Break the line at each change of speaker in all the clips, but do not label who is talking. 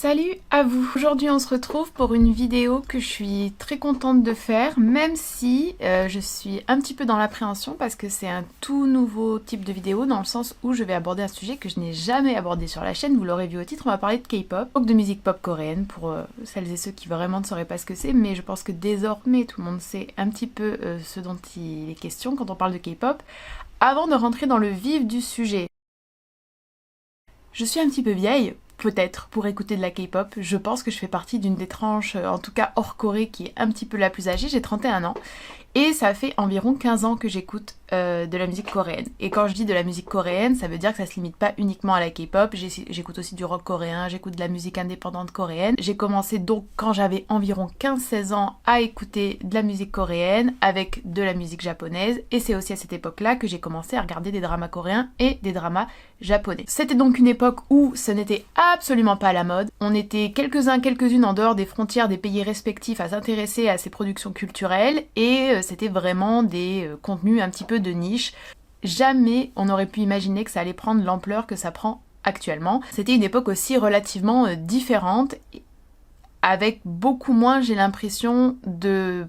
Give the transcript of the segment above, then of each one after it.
Salut à vous! Aujourd'hui on se retrouve pour une vidéo que je suis très contente de faire, même si je suis un petit peu dans l'appréhension parce que c'est un tout nouveau type de vidéo dans le sens où je vais aborder un sujet que je n'ai jamais abordé sur la chaîne. Vous l'aurez vu au titre, on va parler de K-pop, donc de musique pop coréenne pour celles et ceux qui vraiment ne sauraient pas ce que c'est, mais je pense que désormais tout le monde sait un petit peu ce dont il est question quand on parle de K-pop. Avant de rentrer dans le vif du sujet, je suis un petit peu vieille, peut-être, pour écouter de la K-pop. Je pense que je fais partie d'une des tranches, en tout cas hors Corée, qui est un petit peu la plus âgée. J'ai 31 ans. Et ça fait environ 15 ans que j'écoute de la musique coréenne. Et quand je dis de la musique coréenne, ça veut dire que ça se limite pas uniquement à la K-pop. J'écoute aussi du rock coréen, j'écoute de la musique indépendante coréenne. J'ai commencé donc quand j'avais environ 15-16 ans à écouter de la musique coréenne avec de la musique japonaise. Et c'est aussi à cette époque-là que j'ai commencé à regarder des dramas coréens et des dramas japonais. C'était donc une époque où ce n'était absolument pas à la mode. On était quelques-unes en dehors des frontières des pays respectifs à s'intéresser à ces productions culturelles et c'était vraiment des contenus un petit peu de niche. Jamais on aurait pu imaginer que ça allait prendre l'ampleur que ça prend actuellement. C'était une époque aussi relativement différente, avec beaucoup moins, j'ai l'impression, de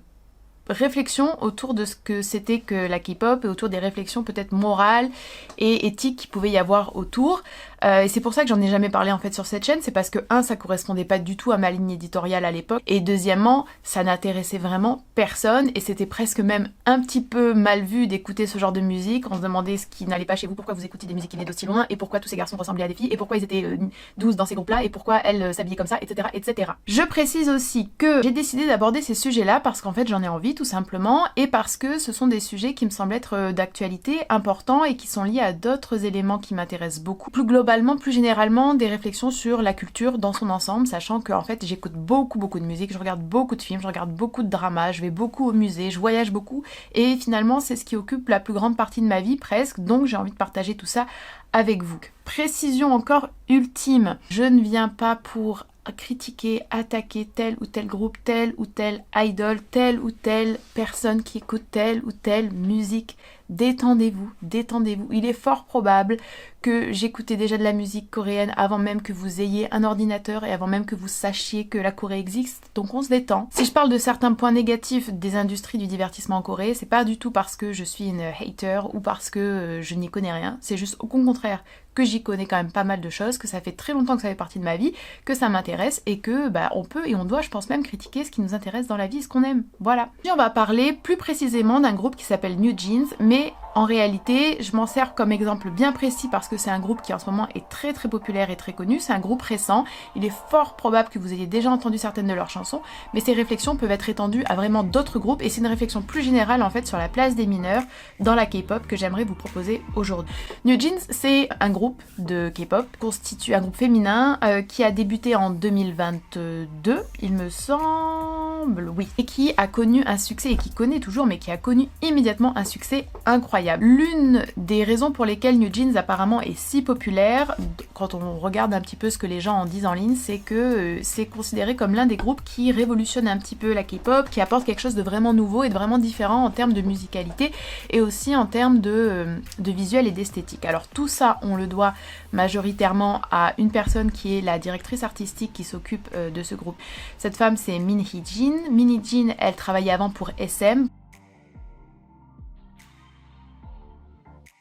réflexion autour de ce que c'était que la K-pop et autour des réflexions peut-être morales et éthiques qu'il pouvait y avoir autour. Et c'est pour ça que j'en ai jamais parlé en fait sur cette chaîne, c'est parce que ça correspondait pas du tout à ma ligne éditoriale à l'époque, et deuxièmement, ça n'intéressait vraiment personne, et c'était presque même un petit peu mal vu d'écouter ce genre de musique. On se demandait ce qui n'allait pas chez vous, pourquoi vous écoutiez des musiques qui venaient d'aussi loin, et pourquoi tous ces garçons ressemblaient à des filles, et pourquoi ils étaient 12 dans ces groupes-là, et pourquoi elles s'habillaient comme ça, etc., etc. Je précise aussi que j'ai décidé d'aborder ces sujets-là parce qu'en fait j'en ai envie tout simplement, et parce que ce sont des sujets qui me semblent être d'actualité, importants, et qui sont liés à d'autres éléments qui m'intéressent beaucoup. Plus globalement, plus généralement, des réflexions sur la culture dans son ensemble, sachant que en fait j'écoute beaucoup de musique, je regarde beaucoup de films, je regarde beaucoup de dramas, je vais beaucoup au musée, je voyage beaucoup, et finalement c'est ce qui occupe la plus grande partie de ma vie presque, donc j'ai envie de partager tout ça avec vous. Précision encore ultime, je ne viens pas pour critiquer, attaquer tel ou tel groupe, tel ou tel idol, telle ou telle personne qui écoute telle ou telle musique. Détendez-vous, détendez-vous. Il est fort probable que j'écoutais déjà de la musique coréenne avant même que vous ayez un ordinateur et avant même que vous sachiez que la Corée existe, donc on se détend. Si je parle de certains points négatifs des industries du divertissement en Corée, c'est pas du tout parce que je suis une hater ou parce que je n'y connais rien, c'est juste au contraire que j'y connais quand même pas mal de choses, que ça fait très longtemps que ça fait partie de ma vie, que ça m'intéresse et que on peut et on doit, je pense même, critiquer ce qui nous intéresse dans la vie, ce qu'on aime. Voilà. Et on va parler plus précisément d'un groupe qui s'appelle New Jeans, mais en réalité, je m'en sers comme exemple bien précis parce que c'est un groupe qui en ce moment est très populaire et très connu. C'est un groupe récent. Il est fort probable que vous ayez déjà entendu certaines de leurs chansons, mais ces réflexions peuvent être étendues à vraiment d'autres groupes, et c'est une réflexion plus générale en fait sur la place des mineurs dans la K-pop que j'aimerais vous proposer aujourd'hui. New Jeans, c'est un groupe de K-pop constitué, un groupe féminin qui a débuté en 2022, il me semble, oui, et qui a connu un succès, et qui connaît toujours, mais qui a connu immédiatement un succès incroyable. L'une des raisons pour lesquelles New Jeans apparemment est si populaire, quand on regarde un petit peu ce que les gens en disent en ligne, c'est que c'est considéré comme l'un des groupes qui révolutionne un petit peu la K-pop, qui apporte quelque chose de vraiment nouveau et de vraiment différent en termes de musicalité et aussi en termes de visuel et d'esthétique. Alors tout ça, on le doit majoritairement à une personne qui est la directrice artistique qui s'occupe de ce groupe. Cette femme, c'est Min Hee-jin. Min Hee-jin, elle travaillait avant pour SM.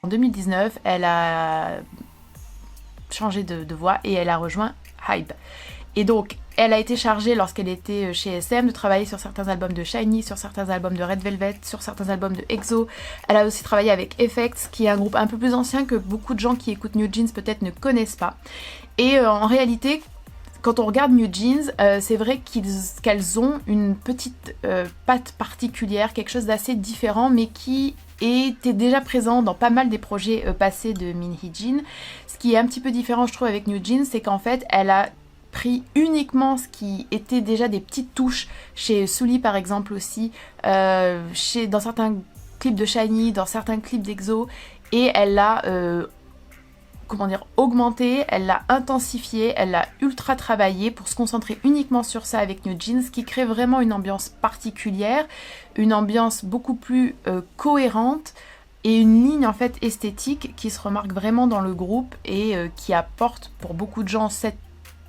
En 2019, elle a changé de voix et elle a rejoint HYBE. Et donc, elle a été chargée, lorsqu'elle était chez SM, de travailler sur certains albums de SHINee, sur certains albums de Red Velvet, sur certains albums de EXO. Elle a aussi travaillé avec FX, qui est un groupe un peu plus ancien que beaucoup de gens qui écoutent New Jeans peut-être ne connaissent pas. Et en réalité, quand on regarde New Jeans, c'est vrai qu'elles ont une petite patte particulière, quelque chose d'assez différent, mais qui était déjà présent dans pas mal des projets passés de Min Hee-jin. Ce qui est un petit peu différent, je trouve, avec New Jeans, c'est qu'en fait, elle a pris uniquement ce qui était déjà des petites touches chez Sulli par exemple aussi, dans certains clips de SHINee, dans certains clips d'EXO, et elle l'a augmenté, elle l'a intensifié, elle l'a ultra travaillé pour se concentrer uniquement sur ça avec New Jeans, qui crée vraiment une ambiance particulière, une ambiance beaucoup plus cohérente, et une ligne en fait esthétique qui se remarque vraiment dans le groupe et qui apporte pour beaucoup de gens cette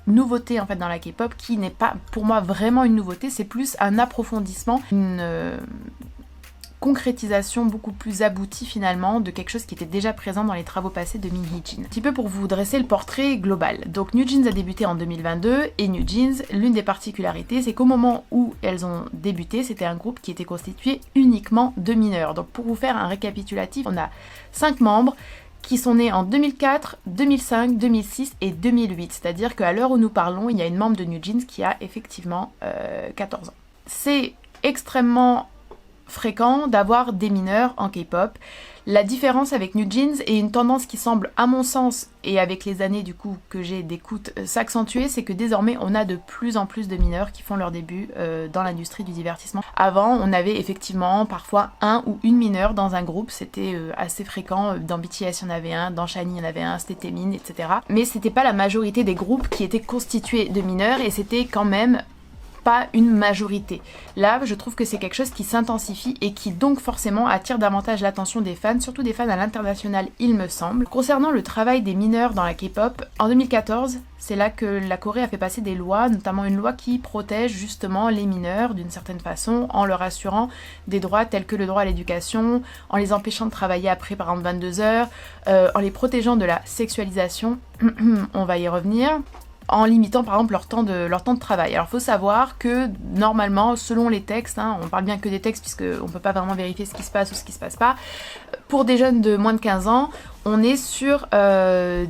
nouveauté en fait dans la K-pop qui n'est pas pour moi vraiment une nouveauté, c'est plus un approfondissement, une concrétisation beaucoup plus aboutie finalement de quelque chose qui était déjà présent dans les travaux passés de Min Hee-jin. Un petit peu pour vous dresser le portrait global. Donc New Jeans a débuté en 2022 et New Jeans, l'une des particularités, c'est qu'au moment où elles ont débuté, c'était un groupe qui était constitué uniquement de mineurs. Donc pour vous faire un récapitulatif, on a 5 membres qui sont nés en 2004, 2005, 2006 et 2008. C'est-à-dire qu'à l'heure où nous parlons, il y a une membre de New Jeans qui a effectivement 14 ans. C'est extrêmement fréquent d'avoir des mineurs en K-pop. La différence avec New Jeans et une tendance qui semble, à mon sens, et avec les années du coup que j'ai d'écoute, s'accentuer, c'est que désormais on a de plus en plus de mineurs qui font leur début dans l'industrie du divertissement. Avant, on avait effectivement parfois un ou une mineure dans un groupe, c'était assez fréquent. Dans BTS, il y en avait un, dans SHINee, il y en avait un, c'était Min, etc. Mais c'était pas la majorité des groupes qui étaient constitués de mineurs et c'était quand même pas une majorité. Là, je trouve que c'est quelque chose qui s'intensifie et qui donc forcément attire davantage l'attention des fans, surtout des fans à l'international, il me semble. Concernant le travail des mineurs dans la K-pop, en 2014, c'est là que la Corée a fait passer des lois, notamment une loi qui protège justement les mineurs d'une certaine façon, en leur assurant des droits tels que le droit à l'éducation, en les empêchant de travailler après par exemple 22 heures, en les protégeant de la sexualisation, on va y revenir, en limitant par exemple leur temps de travail. Alors il faut savoir que normalement, selon les textes, on parle bien que des textes puisqu'on ne peut pas vraiment vérifier ce qui se passe ou ce qui se passe pas, pour des jeunes de moins de 15 ans, on est sur des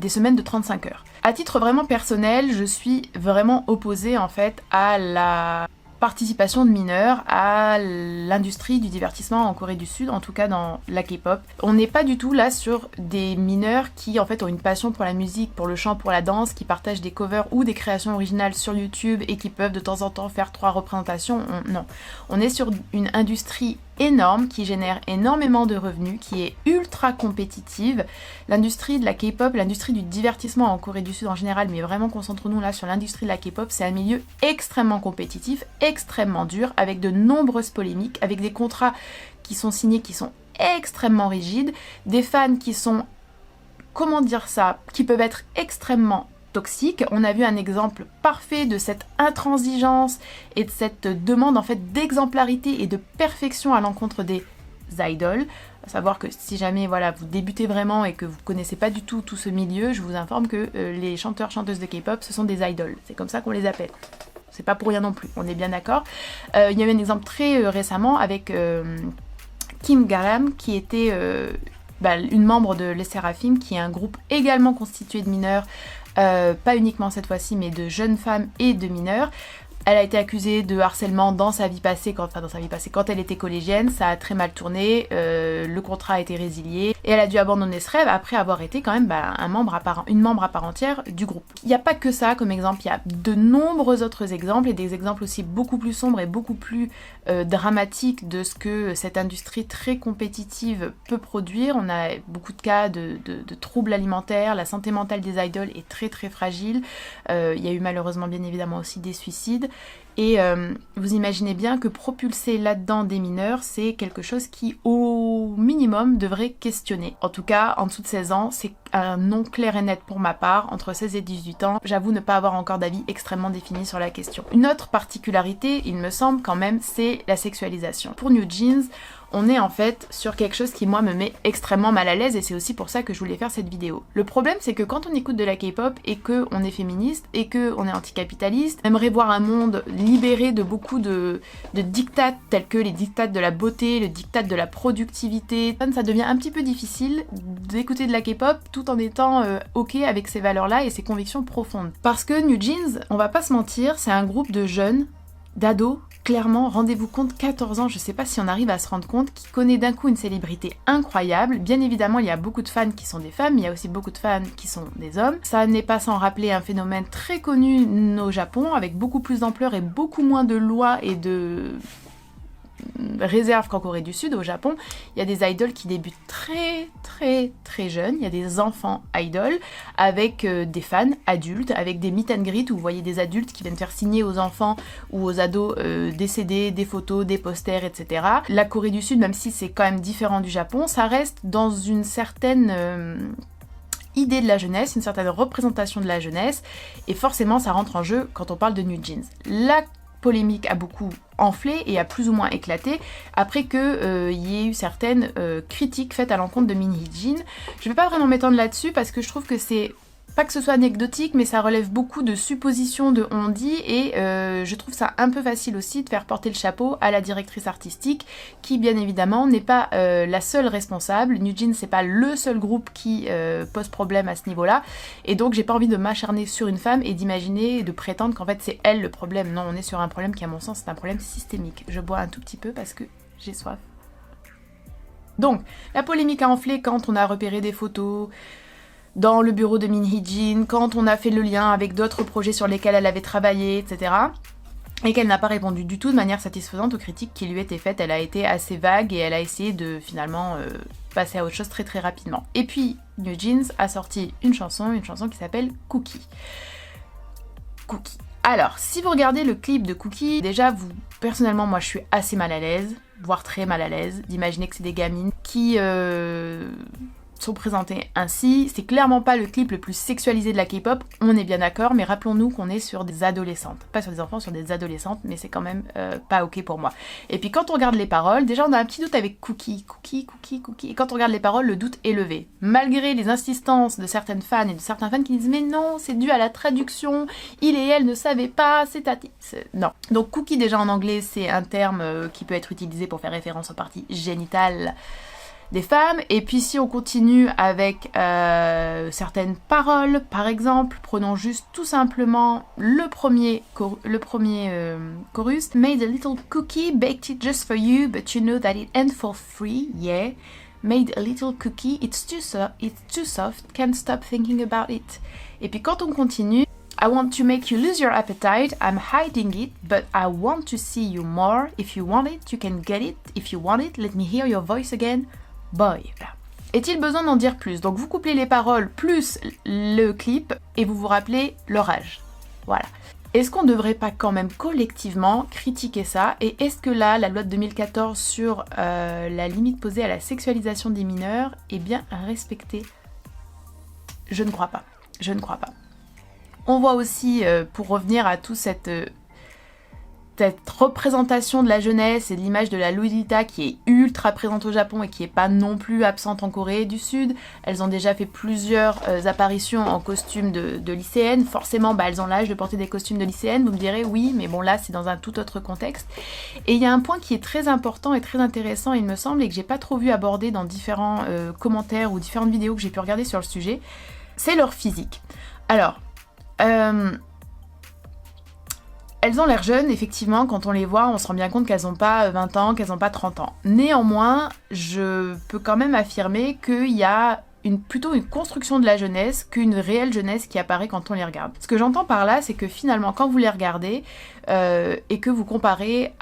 semaines de 35 heures. À titre vraiment personnel, je suis vraiment opposée en fait à la participation de mineurs à l'industrie du divertissement en Corée du Sud, en tout cas dans la K-pop. On n'est pas du tout là sur des mineurs qui en fait ont une passion pour la musique, pour le chant, pour la danse, qui partagent des covers ou des créations originales sur YouTube et qui peuvent de temps en temps faire 3 représentations. Non, on est sur une industrie énorme qui génère énormément de revenus, qui est ultra compétitive. L'industrie de la K-pop, l'industrie du divertissement en Corée du Sud en général, mais vraiment concentrons-nous là sur l'industrie de la K-pop, c'est un milieu extrêmement compétitif, extrêmement dur, avec de nombreuses polémiques, avec des contrats qui sont signés qui sont extrêmement rigides, des fans qui sont, comment dire ça, qui peuvent être extrêmement toxique. On a vu un exemple parfait de cette intransigeance et de cette demande en fait d'exemplarité et de perfection à l'encontre des idoles. À savoir que si jamais voilà, vous débutez vraiment et que vous connaissez pas du tout ce milieu, je vous informe que les chanteurs-chanteuses de K-pop, ce sont des idoles. C'est comme ça qu'on les appelle. C'est pas pour rien non plus, on est bien d'accord. Il y avait un exemple très récemment avec Kim Garam qui était une membre de Les Seraphim, qui est un groupe également constitué de mineurs, pas uniquement cette fois-ci, mais de jeunes femmes et de mineurs. Elle a été accusée de harcèlement dans sa vie passée, quand elle était collégienne, ça a très mal tourné, le contrat a été résilié et elle a dû abandonner ce rêve après avoir été quand même une membre à part entière du groupe. Il n'y a pas que ça comme exemple, il y a de nombreux autres exemples et des exemples aussi beaucoup plus sombres et beaucoup plus dramatiques de ce que cette industrie très compétitive peut produire. On a beaucoup de cas de troubles alimentaires, la santé mentale des idoles est très très fragile, il y a eu malheureusement bien évidemment aussi des suicides. Et vous imaginez bien que propulser là-dedans des mineurs, c'est quelque chose qui, au minimum, devrait questionner. En tout cas, en dessous de 16 ans, c'est un non clair et net pour ma part. Entre 16 et 18 ans, j'avoue ne pas avoir encore d'avis extrêmement défini sur la question. Une autre particularité, il me semble quand même, c'est la sexualisation. Pour New Jeans, on est en fait sur quelque chose qui moi me met extrêmement mal à l'aise et c'est aussi pour ça que je voulais faire cette vidéo. Le problème c'est que quand on écoute de la K-pop et qu'on est féministe et qu'on est anticapitaliste, on aimerait voir un monde libéré de beaucoup de dictats tels que les dictats de la beauté, le dictat de la productivité. Ça devient un petit peu difficile d'écouter de la K-pop tout en étant ok avec ces valeurs-là et ces convictions profondes. Parce que New Jeans, on va pas se mentir, c'est un groupe de jeunes, d'ados, clairement, rendez-vous compte, 14 ans, je sais pas si on arrive à se rendre compte, qui connaît d'un coup une célébrité incroyable. Bien évidemment, il y a beaucoup de fans qui sont des femmes, mais il y a aussi beaucoup de fans qui sont des hommes. Ça n'est pas sans rappeler un phénomène très connu au Japon, avec beaucoup plus d'ampleur et beaucoup moins de lois et de réserve qu'en Corée du Sud. Au Japon, il y a des idoles qui débutent très très très jeunes, il y a des enfants idoles avec des fans adultes, avec des meet and greet où vous voyez des adultes qui viennent faire signer aux enfants ou aux ados des CD, des photos, des posters, etc. La Corée du Sud, même si c'est quand même différent du Japon, ça reste dans une certaine idée de la jeunesse, une certaine représentation de la jeunesse, et forcément ça rentre en jeu quand on parle de New Jeans. La polémique a beaucoup enflé et a plus ou moins éclaté après qu'il y ait eu certaines critiques faites à l'encontre de Minhee Jin. Je ne vais pas vraiment m'étendre là-dessus parce que je trouve que c'est pas que ce soit anecdotique, mais ça relève beaucoup de suppositions, de on-dit, et je trouve ça un peu facile aussi de faire porter le chapeau à la directrice artistique, qui bien évidemment n'est pas la seule responsable. New Jeans, c'est pas le seul groupe qui pose problème à ce niveau-là, et donc j'ai pas envie de m'acharner sur une femme et d'imaginer et de prétendre qu'en fait c'est elle le problème. Non, on est sur un problème qui à mon sens c'est un problème systémique. Je bois un tout petit peu parce que j'ai soif. Donc, la polémique a enflé quand on a repéré des photos dans le bureau de Minhee Jin, quand on a fait le lien avec d'autres projets sur lesquels elle avait travaillé, etc. Et qu'elle n'a pas répondu du tout de manière satisfaisante aux critiques qui lui étaient faites. Elle a été assez vague et elle a essayé de finalement passer à autre chose très très rapidement. Et puis New Jeans a sorti une chanson qui s'appelle Cookie. Cookie. Alors, si vous regardez le clip de Cookie, déjà personnellement moi je suis assez mal à l'aise, voire très mal à l'aise, d'imaginer que c'est des gamines qui sont présentées ainsi. C'est clairement pas le clip le plus sexualisé de la K-pop, on est bien d'accord, mais rappelons-nous qu'on est sur des adolescentes. Pas sur des enfants, sur des adolescentes, mais c'est quand même pas ok pour moi. Et puis quand on regarde les paroles, déjà on a un petit doute avec Cookie. Et quand on regarde les paroles, le doute est levé. Malgré les insistances de certaines fans et de certains fans qui disent mais non, c'est dû à la traduction, il et elle ne savaient pas, non. Donc Cookie déjà en anglais, c'est un terme qui peut être utilisé pour faire référence aux parties génitales des femmes. Et puis si on continue avec certaines paroles, par exemple, prenons juste tout simplement le premier chorus. Made a little cookie, baked it just for you, but you know that it ain't for free, yeah. Made a little cookie, it's too soft, can't stop thinking about it. Et puis quand on continue, I want to make you lose your appetite, I'm hiding it, but I want to see you more. If you want it, you can get it. If you want it, let me hear your voice again. Boy. Est-il besoin d'en dire plus? Donc vous couplez les paroles plus le clip et vous vous rappelez leur âge. Voilà. Est-ce qu'on ne devrait pas quand même collectivement critiquer ça? Et est-ce que là, la loi de 2014 sur la limite posée à la sexualisation des mineurs est bien respectée? Je ne crois pas. Je ne crois pas. On voit aussi, pour revenir à toute cette représentation de la jeunesse et de l'image de la Lolita qui est ultra présente au Japon et qui n'est pas non plus absente en Corée du Sud. Elles ont déjà fait plusieurs apparitions en costume de lycéennes. Forcément, elles ont l'âge de porter des costumes de lycéennes. Vous me direz oui, mais bon là c'est dans un tout autre contexte. Et il y a un point qui est très important et très intéressant, il me semble, et que j'ai pas trop vu aborder dans différents commentaires ou différentes vidéos que j'ai pu regarder sur le sujet, c'est leur physique. Alors, elles ont l'air jeunes, effectivement, quand on les voit, on se rend bien compte qu'elles n'ont pas 20 ans, qu'elles n'ont pas 30 ans. Néanmoins, je peux quand même affirmer qu'il y a plutôt une construction de la jeunesse qu'une réelle jeunesse qui apparaît quand on les regarde. Ce que j'entends par là, c'est que finalement, quand vous les regardez et que vous comparez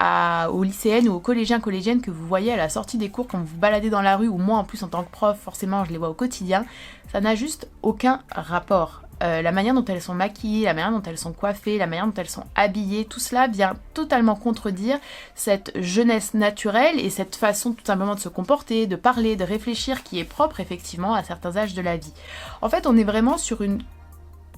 aux lycéennes ou aux collégiennes que vous voyez à la sortie des cours quand vous vous baladez dans la rue, ou moi en plus en tant que prof, forcément je les vois au quotidien, ça n'a juste aucun rapport. La manière dont elles sont maquillées, la manière dont elles sont coiffées, la manière dont elles sont habillées, tout cela vient totalement contredire cette jeunesse naturelle et cette façon tout simplement de se comporter, de parler, de réfléchir qui est propre effectivement à certains âges de la vie. En fait, on est vraiment sur une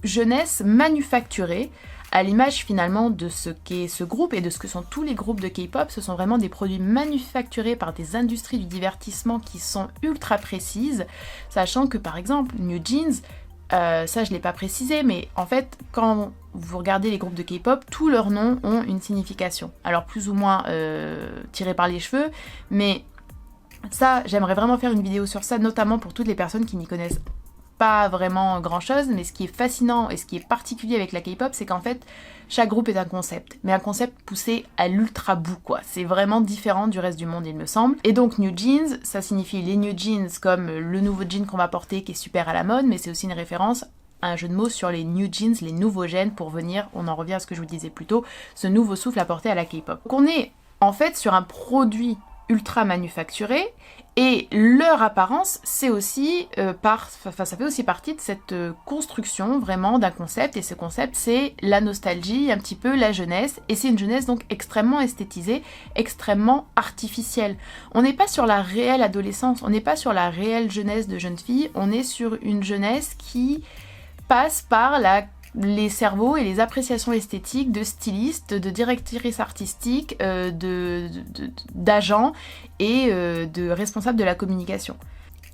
jeunesse manufacturée, à l'image finalement de ce qu'est ce groupe et de ce que sont tous les groupes de K-pop. Ce sont vraiment des produits manufacturés par des industries du divertissement qui sont ultra précises, sachant que par exemple New Jeans, ça je l'ai pas précisé, mais en fait quand vous regardez les groupes de K-pop, tous leurs noms ont une signification. Alors plus ou moins tirés par les cheveux, mais ça j'aimerais vraiment faire une vidéo sur ça, notamment pour toutes les personnes qui n'y connaissent pas vraiment grand chose, mais ce qui est fascinant et ce qui est particulier avec la K-pop, c'est qu'en fait chaque groupe est un concept, mais un concept poussé à l'ultra bout quoi. C'est vraiment différent du reste du monde il me semble. Et donc New Jeans, ça signifie les New Jeans comme le nouveau jean qu'on va porter qui est super à la mode, mais c'est aussi une référence à un jeu de mots sur les New Jeans, les nouveaux gènes, pour venir, on en revient à ce que je vous disais plus tôt, ce nouveau souffle apporté à la K-pop. Donc on est en fait sur un produit ultra manufacturé Et leur apparence, c'est aussi ça fait aussi partie de cette construction vraiment d'un concept. Et ce concept, c'est la nostalgie, un petit peu la jeunesse. Et c'est une jeunesse donc extrêmement esthétisée, extrêmement artificielle. On n'est pas sur la réelle adolescence, on n'est pas sur la réelle jeunesse de jeune fille. On est sur une jeunesse qui passe par les cerveaux et les appréciations esthétiques de stylistes, de directrices artistiques, d'agents et de responsables de la communication.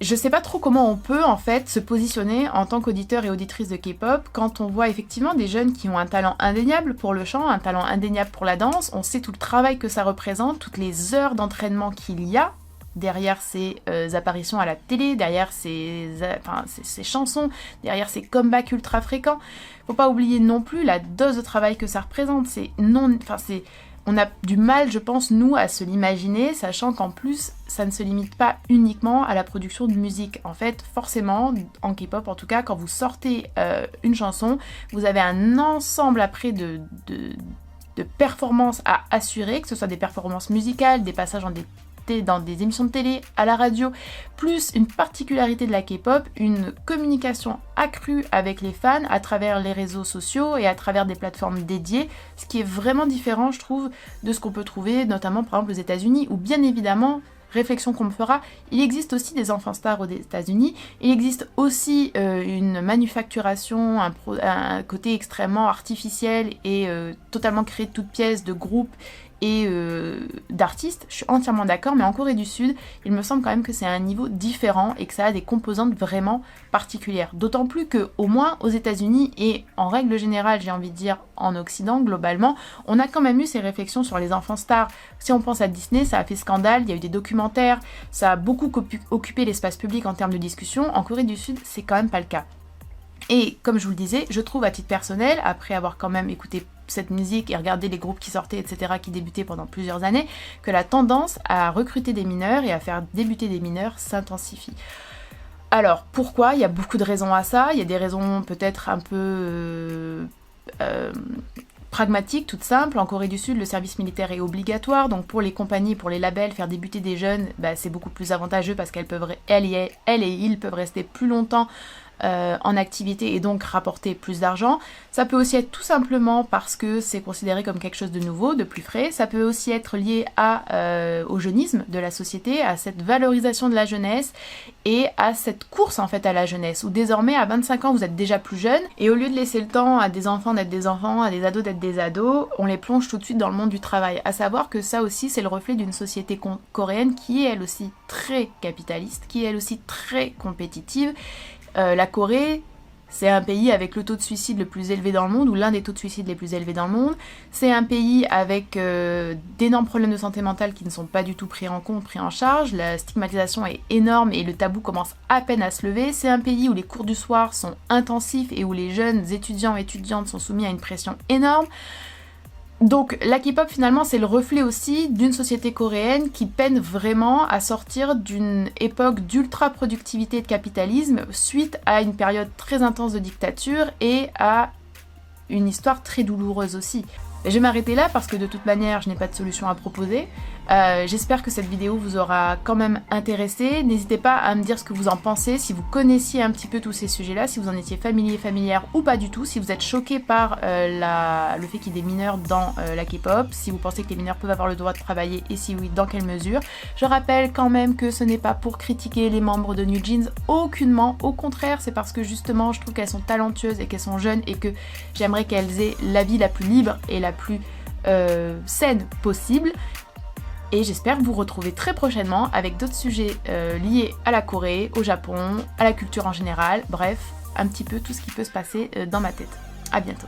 Je sais pas trop comment on peut en fait se positionner en tant qu'auditeur et auditrice de K-pop quand on voit effectivement des jeunes qui ont un talent indéniable pour le chant, un talent indéniable pour la danse, on sait tout le travail que ça représente, toutes les heures d'entraînement qu'il y a derrière ces apparitions à la télé, derrière ces chansons, derrière ces comebacks ultra fréquents. Faut pas oublier non plus la dose de travail que ça représente. On a du mal, je pense, nous, à se l'imaginer, sachant qu'en plus, ça ne se limite pas uniquement à la production de musique. En fait, forcément, en K-pop en tout cas, quand vous sortez une chanson, vous avez un ensemble après de performances à assurer, que ce soit des performances musicales, des passages dans des émissions de télé, à la radio, plus une particularité de la K-pop, une communication accrue avec les fans à travers les réseaux sociaux et à travers des plateformes dédiées, ce qui est vraiment différent, je trouve, de ce qu'on peut trouver notamment par exemple aux États-Unis, où bien évidemment, réflexion qu'on me fera, il existe aussi des enfants stars aux États-Unis, il existe aussi une manufacturation, un côté extrêmement artificiel et totalement créé de toutes pièces de groupes et d'artistes, je suis entièrement d'accord, mais en Corée du Sud, il me semble quand même que c'est un niveau différent et que ça a des composantes vraiment particulières. D'autant plus que, au moins aux États-Unis et en règle générale, j'ai envie de dire en Occident globalement, on a quand même eu ces réflexions sur les enfants stars. Si on pense à Disney, ça a fait scandale, il y a eu des documentaires, ça a beaucoup occupé l'espace public en termes de discussion. En Corée du Sud, c'est quand même pas le cas. Et comme je vous le disais, je trouve à titre personnel, après avoir quand même écouté cette musique et regardé les groupes qui sortaient, etc., qui débutaient pendant plusieurs années, que la tendance à recruter des mineurs et à faire débuter des mineurs s'intensifie. Alors, pourquoi ? Il y a beaucoup de raisons à ça. Il y a des raisons peut-être un peu pragmatiques, toutes simples. En Corée du Sud, le service militaire est obligatoire, donc pour les compagnies, pour les labels, faire débuter des jeunes, c'est beaucoup plus avantageux parce qu'elles et ils peuvent rester plus longtemps en activité et donc rapporter plus d'argent. Ça peut aussi être tout simplement parce que c'est considéré comme quelque chose de nouveau, de plus frais. Ça peut aussi être lié au jeunisme de la société, à cette valorisation de la jeunesse et à cette course en fait à la jeunesse, où désormais à 25 ans vous êtes déjà plus jeune et au lieu de laisser le temps à des enfants d'être des enfants, à des ados d'être des ados, on les plonge tout de suite dans le monde du travail. À savoir que ça aussi c'est le reflet d'une société coréenne qui est elle aussi très capitaliste, qui est elle aussi très compétitive. La Corée, c'est un pays avec le taux de suicide le plus élevé dans le monde, ou l'un des taux de suicide les plus élevés dans le monde. C'est un pays avec d'énormes problèmes de santé mentale qui ne sont pas du tout pris en compte, pris en charge. La stigmatisation est énorme et le tabou commence à peine à se lever. C'est un pays où les cours du soir sont intensifs et où les jeunes étudiants et étudiantes sont soumis à une pression énorme. Donc la K-pop finalement c'est le reflet aussi d'une société coréenne qui peine vraiment à sortir d'une époque d'ultra productivité et de capitalisme suite à une période très intense de dictature et à une histoire très douloureuse aussi. Je vais m'arrêter là parce que de toute manière je n'ai pas de solution à proposer. J'espère que cette vidéo vous aura quand même intéressé. N'hésitez pas à me dire ce que vous en pensez, si vous connaissiez un petit peu tous ces sujets-là, si vous en étiez familière ou pas du tout, si vous êtes choqué par le fait qu'il y ait des mineurs dans la K-pop, si vous pensez que les mineurs peuvent avoir le droit de travailler et si oui, dans quelle mesure. Je rappelle quand même que ce n'est pas pour critiquer les membres de New Jeans, aucunement, au contraire, c'est parce que justement je trouve qu'elles sont talentueuses et qu'elles sont jeunes et que j'aimerais qu'elles aient la vie la plus libre et la plus saine possible. Et j'espère vous retrouver très prochainement avec d'autres sujets liés à la Corée, au Japon, à la culture en général, bref, un petit peu tout ce qui peut se passer dans ma tête. À bientôt.